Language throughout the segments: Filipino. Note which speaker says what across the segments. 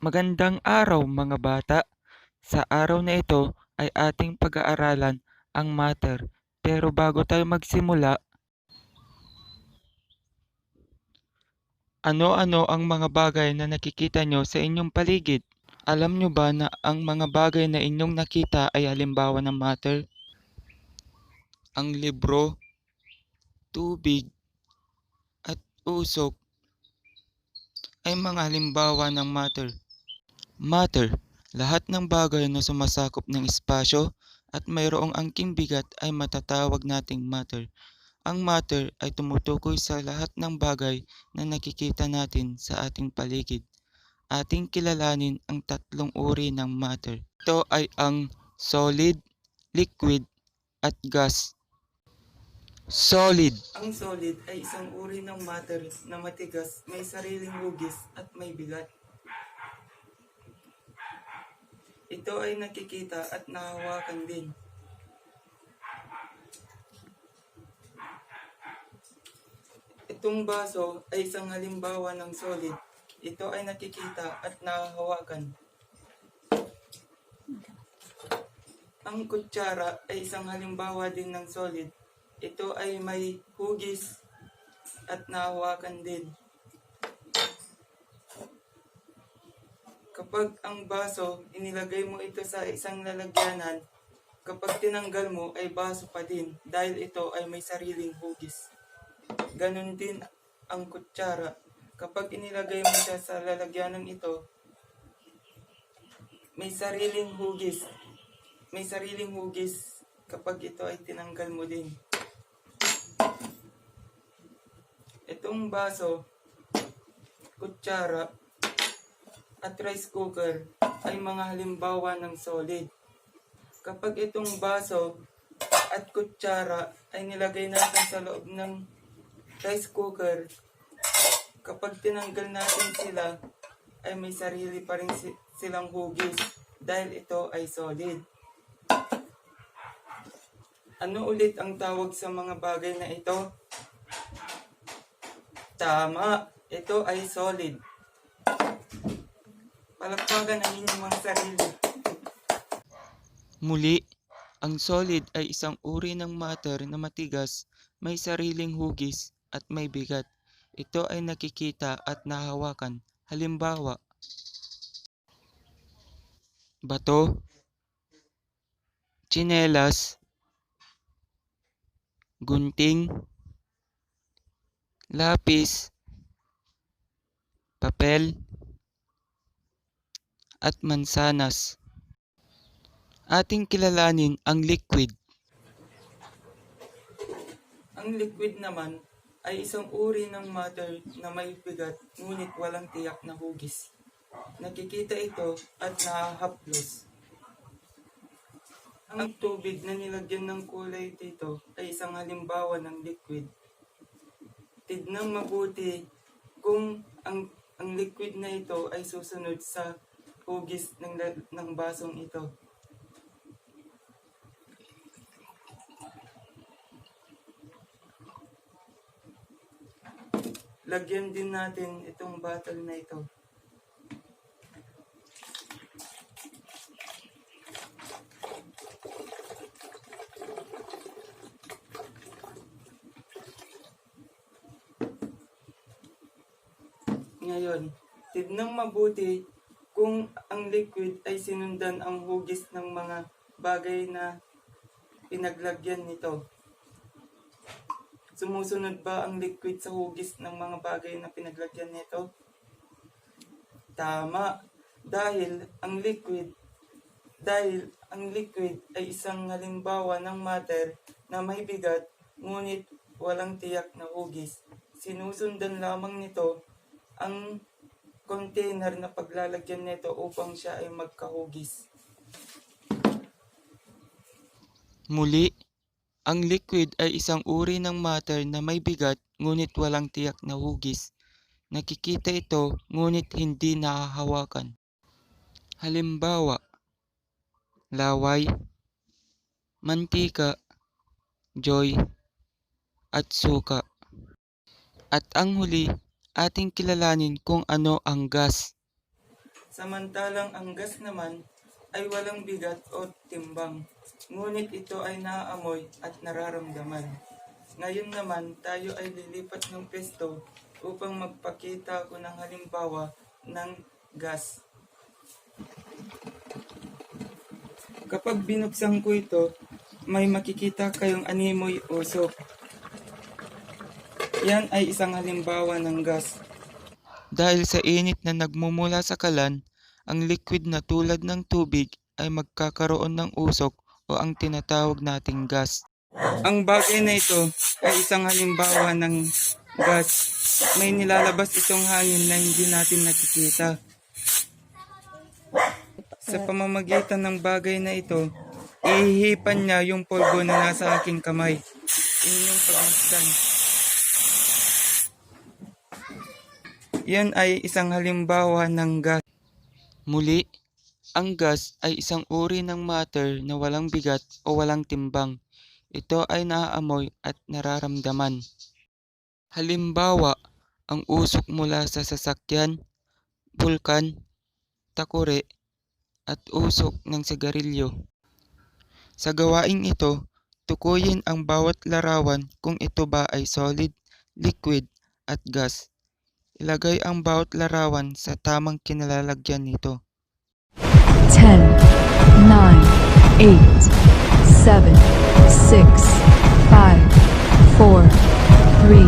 Speaker 1: Magandang araw mga bata. Sa araw na ito ay ating pag-aaralan ang matter. Pero bago tayo magsimula, ano-ano ang mga bagay na nakikita nyo sa inyong paligid? Alam nyo ba na ang mga bagay na inyong nakita ay halimbawa ng matter? Ang libro, tubig, at usok ay mga halimbawa ng matter. Matter, lahat ng bagay na sumasakop ng espasyo at mayroong angking bigat ay matatawag nating matter. Ang matter ay tumutukoy sa lahat ng bagay na nakikita natin sa ating paligid. Ating kilalanin ang tatlong uri ng matter. Ito ay ang solid, liquid, at gas. Solid. Ang solid ay isang uri ng matter na matigas, may sariling hugis at may bigat. Ito ay nakikita at nahawakan din. Itong baso ay isang halimbawa ng solid. Ito ay nakikita at nahahawakan. Ang kutsara ay isang halimbawa din ng solid. Ito ay may hugis at nahahawakan din. Kapag ang baso, inilagay mo ito sa isang lalagyanan, kapag tinanggal mo ay baso pa din dahil ito ay may sariling hugis. Ganon din ang kutsara. Kapag inilagay mo siya sa lalagyanan ito, may sariling hugis. May sariling hugis kapag ito ay tinanggal mo din. Itong baso, kutsara, at rice cooker ay mga halimbawa ng solid. Kapag itong baso at kutsara ay nilagay natin sa loob ng rice cooker, kapag tinanggal natin sila ay may sarili pa rin silang hugis dahil ito ay solid. Ano ulit ang tawag sa mga bagay na ito? Tama, ito ay solid. Palakpakan ang inyong mga sarili. Muli, ang solid ay isang uri ng matter na matigas, may sariling hugis at may bigat. Ito ay nakikita at nahahawakan. Halimbawa, bato, tsinelas, gunting, lapis, papel, at mansanas. Ating kilalanin ang liquid. Ang liquid naman ay isang uri ng matter na may bigat ngunit walang tiyak na hugis. Nakikita ito at nahahaplos. Ang tubig na nilagyan ng kulay dito ay isang halimbawa ng liquid. Tignan mabuti kung ang liquid na ito ay susunod sa hugis ng basong ito. Lagyan din natin itong bottle na ito. Ngayon, tignan mabuti kung ang liquid ay sinundan ang hugis ng mga bagay na pinaglagyan nito. Sumusunod ba ang liquid sa hugis ng mga bagay na pinaglagyan nito? Tama, dahil ang liquid ay isang halimbawa ng matter na may bigat ngunit walang tiyak na hugis. Sinusundan lamang nito ang container na paglalagyan nito upang siya ay magkahugis. Muli, ang liquid ay isang uri ng matter na may bigat ngunit walang tiyak na hugis. Nakikita ito ngunit hindi nahahawakan. Halimbawa, laway, mantika, joy, at suka. At ang huli, ating kilalanin kung ano ang gas. Samantalang ang gas naman ay walang bigat o timbang, ngunit ito ay naaamoy at nararamdaman. Ngayon naman tayo ay lilipat ng pwesto upang magpakita ko ng halimbawa ng gas. Kapag binuksan ko ito, may makikita kayong animoy usok. Yan ay isang halimbawa ng gas. Dahil sa init na nagmumula sa kalan, ang liquid na tulad ng tubig ay magkakaroon ng usok o ang tinatawag nating gas. Ang bagay na ito ay isang halimbawa ng gas. May nilalabas itong hangin na hindi natin nakikita. Sa pamamagitan ng bagay na ito, ihihipan niya yung polvo na nasa aking kamay. Inyong pagmasdan. Yan ay isang halimbawa ng gas. Muli, ang gas ay isang uri ng matter na walang bigat o walang timbang. Ito ay naaamoy at nararamdaman. Halimbawa, ang usok mula sa sasakyan, bulkan, takure, at usok ng sigarilyo. Sa gawaing ito, tukuyin ang bawat larawan kung ito ba ay solid, liquid, at gas. Ilagay ang bawat larawan sa tamang kinalalagyan nito.
Speaker 2: 10, 9, 8, 7, 6, 5, 4, 3,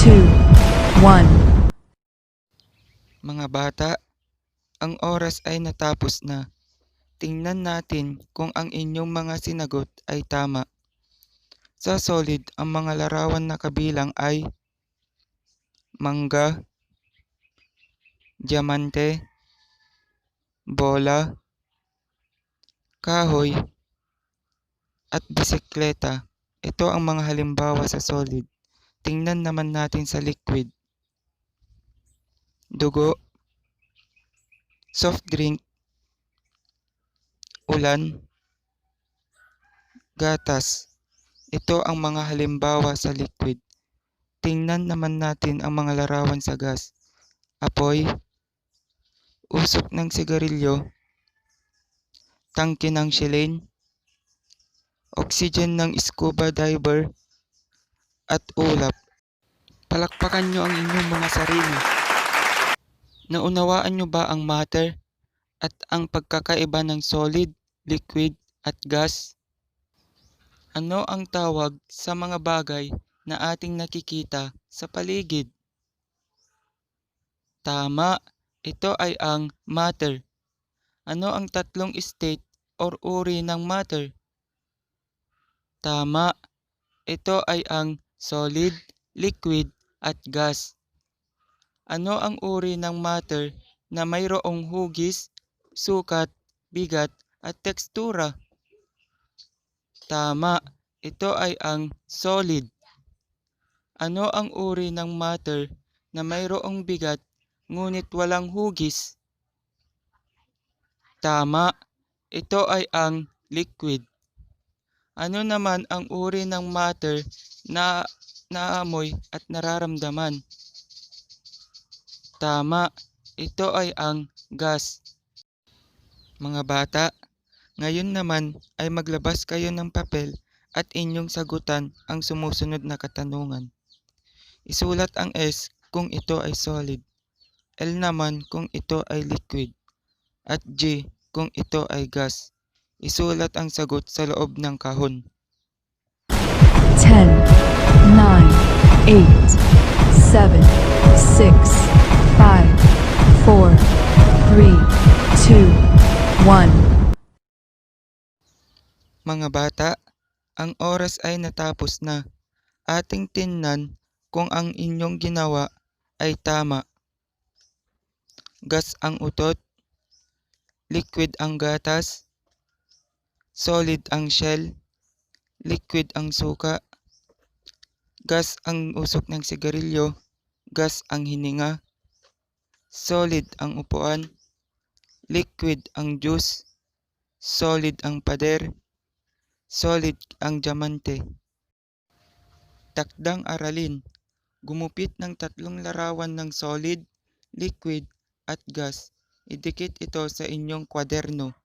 Speaker 2: 2, 1.
Speaker 1: Mga bata, ang oras ay natapos na. Tingnan natin kung ang inyong mga sinagot ay tama. Sa solid, ang mga larawan na kabilang ay mangga, diamante, bola, kahoy, at bisikleta. Ito ang mga halimbawa sa solid. Tingnan naman natin sa liquid. Dugo, soft drink, ulan, gatas. Ito ang mga halimbawa sa liquid. Tingnan naman natin ang mga larawan sa gas. Apoy, usok ng sigarilyo, tangke ng Shilane, oxygen ng scuba diver, at ulap. Palakpakan nyo ang inyong mga sarili. Naunawaan nyo ba ang matter at ang pagkakaiba ng solid, liquid, at gas? Ano ang tawag sa mga bagay na ating nakikita sa paligid? Tama, ito ay ang matter. Ano ang tatlong state or uri ng matter? Tama, ito ay ang solid, liquid, at gas. Ano ang uri ng matter na mayroong hugis, sukat, bigat, at tekstura? Tama, ito ay ang solid. Ano ang uri ng matter na mayroong bigat ngunit walang hugis? Tama, ito ay ang liquid. Ano naman ang uri ng matter na naamoy at nararamdaman? Tama, ito ay ang gas. Mga bata, ngayon naman ay maglabas kayo ng papel at inyong sagutan ang sumusunod na katanungan. Isulat ang S kung ito ay solid, L naman kung ito ay liquid, at G kung ito ay gas. Isulat ang sagot sa loob ng kahon.
Speaker 2: 10, 9, 8, 7, 6, 5, 4, 3, 2, 1.
Speaker 1: Mga bata, ang oras ay natapos na. Ating tingnan kung ang inyong ginawa ay tama. Gas ang utot, liquid ang gatas, solid ang shell, liquid ang suka, gas ang usok ng sigarilyo, gas ang hininga, solid ang upuan, liquid ang juice, solid ang pader, solid ang diamante. Takdang aralin. Gumupit ng tatlong larawan ng solid, liquid, at gas. Idikit ito sa inyong kwaderno.